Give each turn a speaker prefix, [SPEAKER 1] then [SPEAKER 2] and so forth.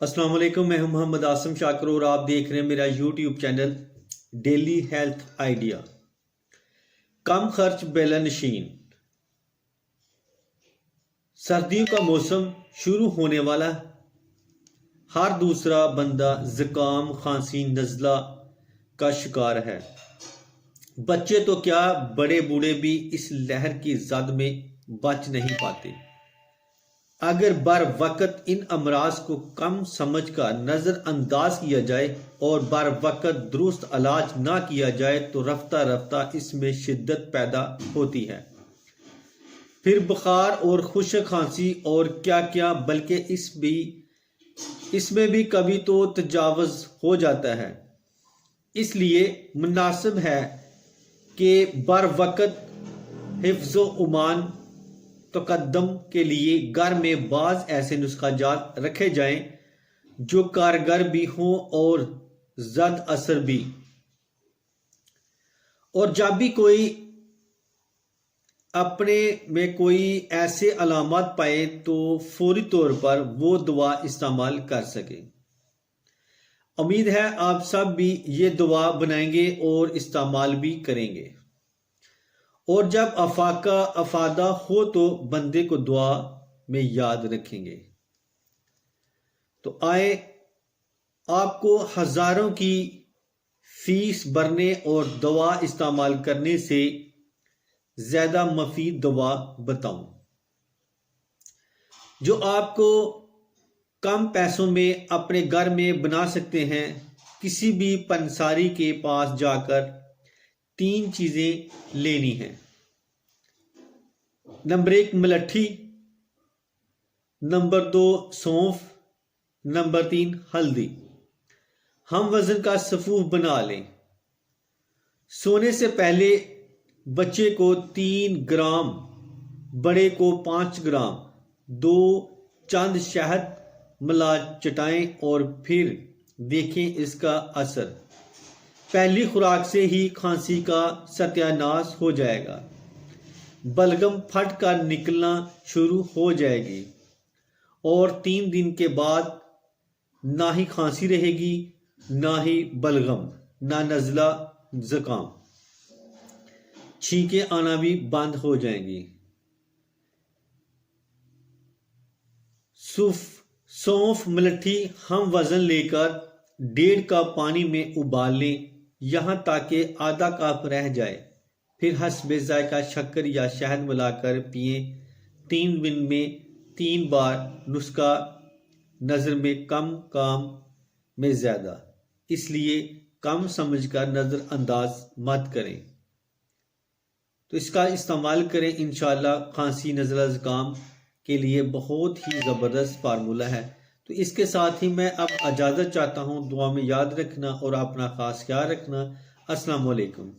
[SPEAKER 1] السلام علیکم، میں ہوں محمد آسم شاکر اور آپ دیکھ رہے ہیں میرا YouTube channel daily health idea. کم خرچ بیلا نشین۔ سردیوں کا موسم شروع ہونے والا، ہر دوسرا بندہ زکام، کھانسی، نزلہ کا شکار ہے۔ بچے تو کیا، بڑے بوڑھے بھی اس لہر کی زد میں بچ نہیں پاتے۔ اگر بر وقت ان امراض کو کم سمجھ کر نظر انداز کیا جائے اور بر وقت درست علاج نہ کیا جائے تو رفتہ رفتہ اس میں شدت پیدا ہوتی ہے۔ پھر بخار اور خشک کھانسی اور کیا کیا، بلکہ اس میں بھی کبھی تو تجاوز ہو جاتا ہے۔ اس لیے مناسب ہے کہ بر وقت حفظ و امان تقدم کے لیے گھر میں بعض ایسے نسخہ جات رکھے جائیں جو کارگر بھی ہوں اور زد اثر بھی۔ اور جب بھی کوئی اپنے میں کوئی ایسے علامات پائے تو فوری طور پر وہ دوا استعمال کر سکے۔ امید ہے آپ سب بھی یہ دوا بنائیں گے اور استعمال بھی کریں گے، اور جب افادہ ہو تو بندے کو دعا میں یاد رکھیں گے۔ تو آئے آپ کو ہزاروں کی فیس بھرنے اور دوا استعمال کرنے سے زیادہ مفید دوا بتاؤں جو آپ کو کم پیسوں میں اپنے گھر میں بنا سکتے ہیں۔ کسی بھی پنساری کے پاس جا کر 3 چیزیں لینی ہیں۔ نمبر 1 ملٹھی، نمبر 2 سونف، نمبر 3 ہلدی۔ ہم وزن کا صفوف بنا لیں۔ سونے سے پہلے بچے کو 3 گرام، بڑے کو 5 گرام 2 چند شہد ملا چٹائیں اور پھر دیکھیں اس کا اثر۔ پہلی خوراک سے ہی کھانسی کا ستیہ ناش ہو جائے گا، بلغم پھٹ کر نکلنا شروع ہو جائے گی، اور 3 دن کے بعد نہ ہی کھانسی رہے گی، نہ ہی بلغم، نہ نزلہ زکام، چھینکیں آنا بھی بند ہو جائیں گی۔ سونف ملٹھی ہم وزن لے کر 1.5 کپ پانی میں ابال لیں یہاں تک کہ آدھا کپ رہ جائے، پھر حسب ذائقہ شکر یا شہد ملا کر پئیں۔ 3 دن میں 3 بار نسخہ نظر میں کم، کام میں زیادہ، اس لیے کم سمجھ کر نظر انداز مت کریں۔ تو اس کا استعمال کریں، انشاءاللہ کھانسی، نزلہ، زکام کے لیے بہت ہی زبردست فارمولہ ہے۔ تو اس کے ساتھ ہی میں اب اجازت چاہتا ہوں، دعا میں یاد رکھنا اور اپنا خاص خیال رکھنا۔ السلام علیکم۔